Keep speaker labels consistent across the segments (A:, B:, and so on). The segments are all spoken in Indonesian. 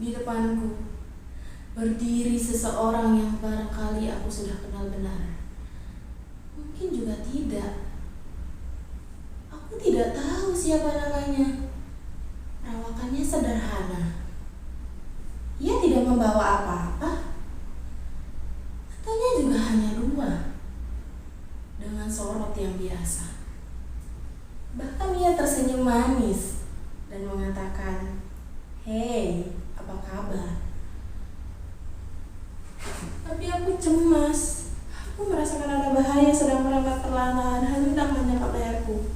A: Di depanku berdiri seseorang yang barangkali aku sudah kenal benar. Mungkin juga tidak. Aku tidak tahu siapa namanya. Perawakannya sederhana. Ia tidak membawa apa-apa. Matanya juga hanya dua, dengan sorot yang biasa. Bahkan ia tersenyum manis dan mengatakan, "Hei, apa kabar?" Tapi aku cemas. Aku merasakan ada bahaya sedang merambat perlahan hendak menyangkap leherku.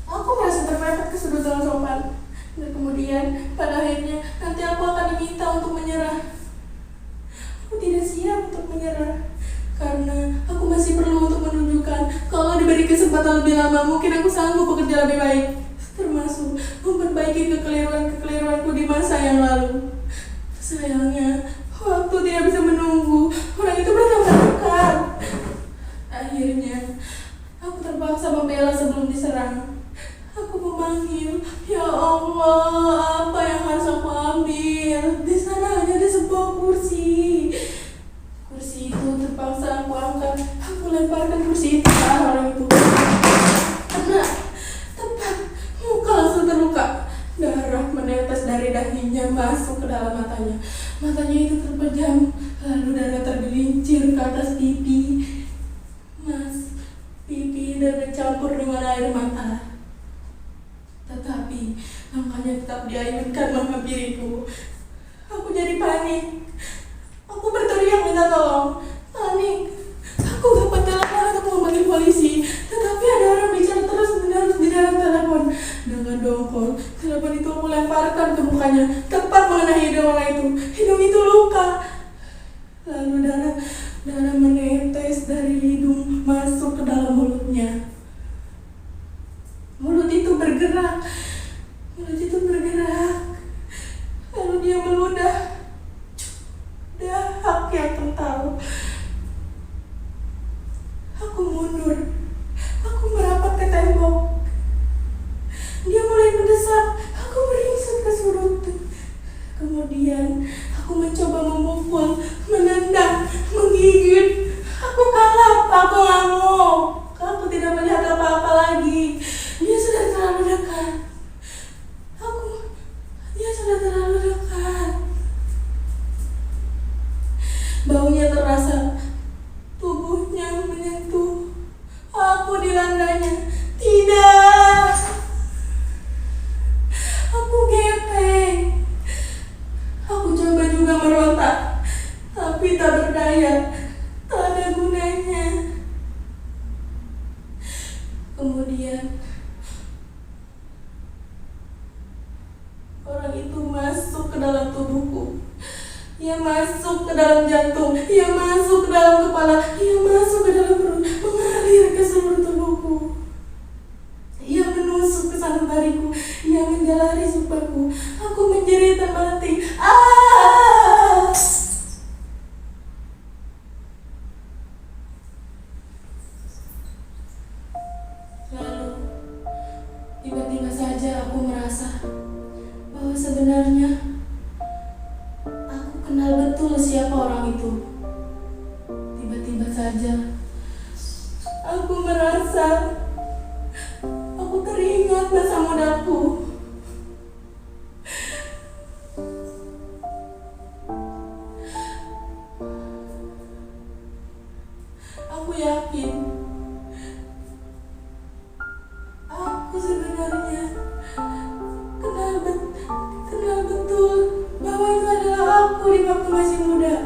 A: Aku merasa terpepet ke sudut dalam sopan. Dan kemudian pada akhirnya nanti aku akan diminta untuk menyerah. Aku tidak siap untuk menyerah. Karena aku masih perlu untuk menunjukkan kalau diberi kesempatan lebih lama mungkin aku sanggup bekerja lebih baik. Termasuk memperbaiki kekeliruanku di masa yang lalu. Sayangnya, waktu tidak bisa menunggu. Orang itu bertambah dekat. Akhirnya, aku terpaksa membela sebelum diserang. Aku memanggil, "Ya Allah, apa yang harus aku ambil?" Di sana hanya ada sebuah kursi. Kursi itu terpaksa aku angkat. Aku lemparkan kursi itu ke arah orang itu. Karena tepat, muka langsung terluka. Darah menetes dari dahinya masuk ke dalam matanya. Matanya itu terpejam, lalu darah tergelincir ke atas pipi. Pipi dan bercampur dengan air mata. Tetapi langkahnya tetap diayunkan menghampiriku. Aku jadi panik. Aku berteriak minta tolong. Panik. Aku dapat telepon untuk memanggil polisi. Tetapi ada orang bicara terus-menerus di dalam telepon. Dengan dongkol, telepon itu aku lemparkan ke mukanya. Tepat mengenai hidung orang itu. Hidung itu luka. Lalu darah menetes dari hidung masuk ke dalam mulutnya. Mulut itu bergerak. Lalu dia meludah. Dahak yang kental. Aku mundur. Aku merapat ke tembok. Dia mulai mendesak. Aku beringsut ke sudut. Kemudian aku mencoba memukul, menendang, menggigit. Aku kalah. Aku ngamuk. Aku tidak melihat apa-apa lagi. Dia sudah terlalu dekat. Dia sudah terlalu dekat. Baunya terasa. Tubuhnya menyentuh. Aku dilandanya. Tidak. Aku gepeng. Aku coba juga merontak. Tapi tak berdaya. Tak ada gunanya. Kemudian orang itu masuk ke dalam tubuhku. Ia masuk ke dalam jantung. Ia masuk ke dalam kepala. Ia masuk ke dalam perut. Mengalir ke seluruh tubuhku. Ia menusuk ke sanubariku. Ia menjalari supaku. Aku menjerit dan mati. Lalu tiba-tiba saja aku merasa bahwa sebenarnya aku kenal betul siapa orang itu. Tiba-tiba saja aku merasa aku teringat masa mudaku. Aku yakin aku sebenarnya kenal betul bahwa itu adalah aku di waktu masih muda.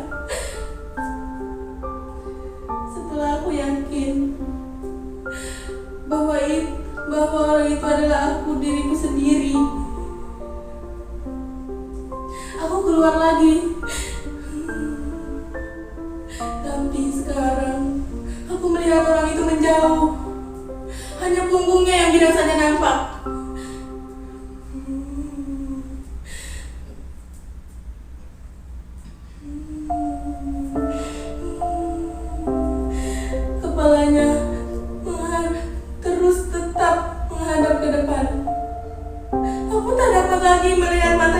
A: Setelah aku yakin bahwa orang itu adalah aku, diriku sendiri, aku keluar lagi. Tapi sekarang aku melihat orang itu menjauh. Hanya punggungnya yang tidak saja nampak. Kepalanya terus tetap menghadap ke depan. Aku tak dapat lagi melihat mata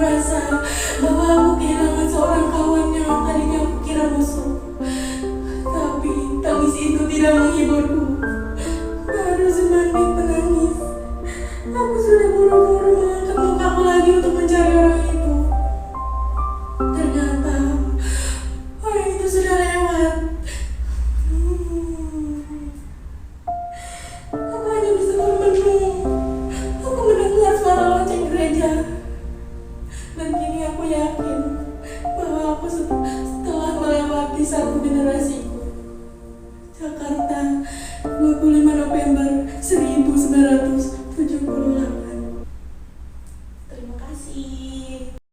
A: merasa bahwa aku kehilangan seorang kawan yang tadinya aku kira musuh. Tapi tangis itu tidak menghiburku. Baru semenit menangis, aku sudah buru-buru mengangkat mukaku lagi untuk mencari orang itu. Ternyata orang itu sudah lewat. Aku hanya bisa termenung. Aku mendengar suara lonceng gereja. Dan kini aku yakin bahwa aku setelah melewati satu generasiku. Jakarta, 25 November 1978.